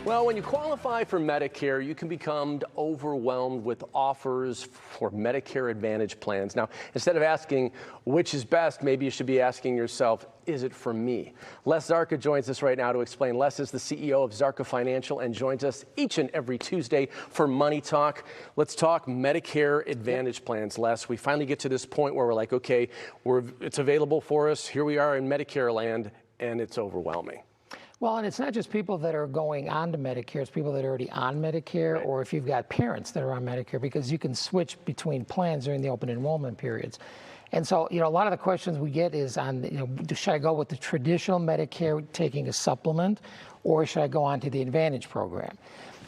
Well, when you qualify for Medicare, you can become overwhelmed with offers for Medicare Advantage plans. Now, instead of asking which is best, maybe you should be asking yourself, is it for me? Les Zarka joins us right now to explain. Les is the CEO of Zarka Financial and joins us each and every Tuesday for Money Talk. Let's talk Medicare Advantage plans, Les. We finally get to this point where we're like, okay, it's available for us. Here we are in Medicare land, and it's overwhelming. Well, and it's not just people that are going on to Medicare, it's people that are already on Medicare, Right. or if you've got parents that are on Medicare, because you can switch between plans during the open enrollment periods. And so, a lot of the questions we get is on, should I go with the traditional Medicare taking a supplement, or should I go on to the Advantage program?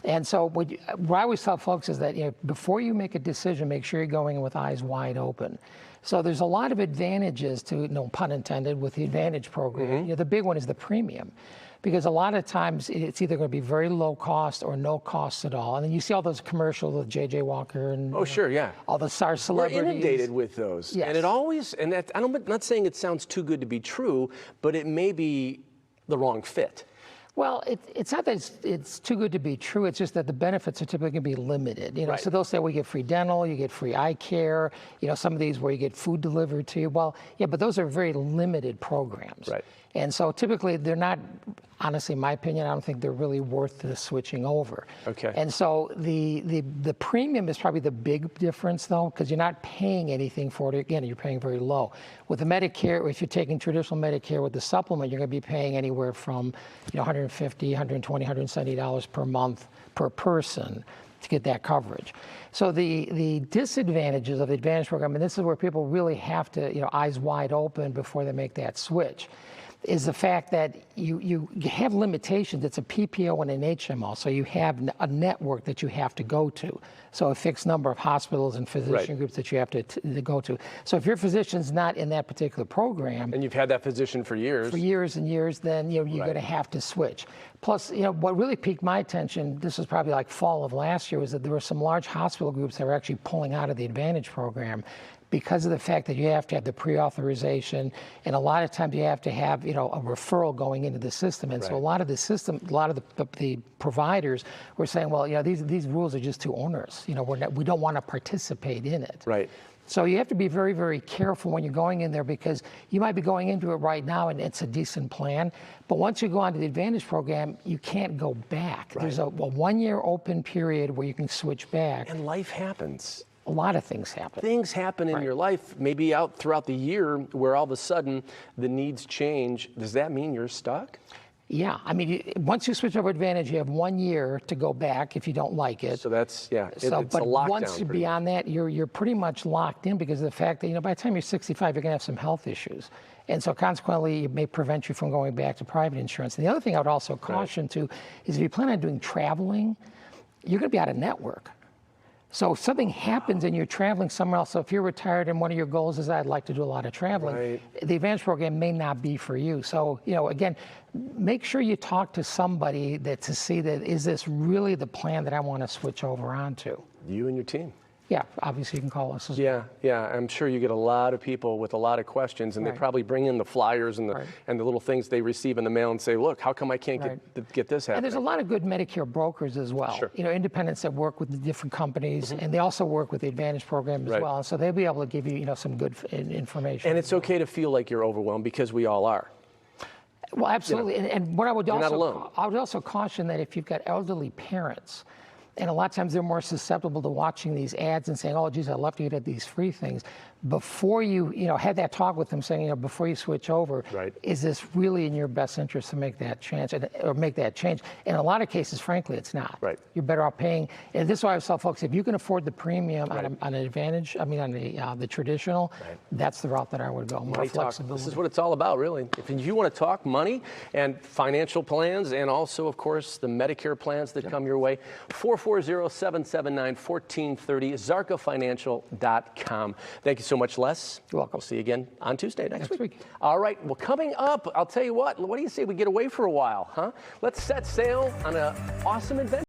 And so what I always tell folks is that before you make a decision, make sure you're going in with eyes wide open. So there's a lot of advantages to, no pun intended, with the Advantage program. Mm-hmm. The big one is the premium. Because a lot of times it's either going to be very low cost or no cost at all. And then you see all those commercials with J.J. Walker and Sure, yeah. all the star celebrities. We're inundated with those. Yes. And it always, and that, I'm not saying it sounds too good to be true, but it may be the wrong fit. Well, it's not that it's too good to be true. It's just that the benefits are typically going to be limited. Right. So they'll say, well, you get free dental, you get free eye care, some of these where you get food delivered to you. Well, yeah, but those are very limited programs. Right. And so typically they're not, honestly, in my opinion, I don't think they're really worth the switching over. Okay. And so the premium is probably the big difference, though, because you're not paying anything for it. Again, you're paying very low. With the Medicare, if you're taking traditional Medicare with the supplement, you're going to be paying anywhere from $150, $120, $170 per month per person to get that coverage. So the disadvantages of the Advantage program, and this is where people really have to, eyes wide open before they make that switch, is the fact that you have limitations. It's a PPO and an HMO, so you have a network that you have to go to. So a fixed number of hospitals and physician groups that you have to go to. So if your physician's not in that particular program, and you've had that physician for years. For years and years, then you're going to have to switch. Plus, what really piqued my attention, this was probably like fall of last year, was that there were some large hospital groups that were actually pulling out of the Advantage program because of the fact that you have to have the pre-authorization, and a lot of times you have to have, a referral going into the system. And so a lot of the providers were saying, well, these rules are just too onerous. We don't want to participate in it. Right. So you have to be very, very careful when you're going in there, because you might be going into it right now and it's a decent plan, but once you go on to the Advantage program, you can't go back. Right. There's a 1-year open period where you can switch back. And life happens. A lot of things happen. Things happen in your life, maybe out throughout the year, where all of a sudden the needs change. Does that mean you're stuck? Yeah, once you switch over Advantage, you have 1 year to go back if you don't like it. So that's, it's but a lockdown. Once you're beyond that, you're pretty much locked in, because of the fact that, by the time you're 65, you're going to have some health issues. And so consequently, it may prevent you from going back to private insurance. And the other thing I would also caution too is if you plan on doing traveling, you're going to be out of network. So if something happens and you're traveling somewhere else, so if you're retired and one of your goals is I'd like to do a lot of traveling, the Advantage program may not be for you. So, again, make sure you talk to somebody to see that, is this really the plan that I want to switch over onto? You and your team. Yeah, obviously you can call us as well. Yeah. I'm sure you get a lot of people with a lot of questions, and they probably bring in the flyers and the little things they receive in the mail and say, look, how come I can't get this happening? And there's a lot of good Medicare brokers as well. Sure. Independents that work with the different companies, and they also work with the Advantage program as well. And so they'll be able to give you, some good information. And it's okay to feel like you're overwhelmed, because we all are. Well, absolutely. And what I would not alone. I would also caution that if you've got elderly parents, and a lot of times they're more susceptible to watching these ads and saying, oh, geez, I'd love to get these free things. Before you, had that talk with them saying, before you switch over, is this really in your best interest to make that change or make that change? In a lot of cases, frankly, it's not. Right. You're better off paying. And this is why I tell folks, if you can afford the premium on an Advantage, on the traditional, that's the route that I would go. More flexibility. This is what it's all about, really. If you want to talk money and financial plans, and also, of course, the Medicare plans that come your way, 440-779-1430, ZarkaFinancial.com. Thank you so much, Les. You're welcome. We'll see you again on Tuesday next week. All right. Well, coming up, I'll tell you what do you say we get away for a while, huh? Let's set sail on an awesome adventure.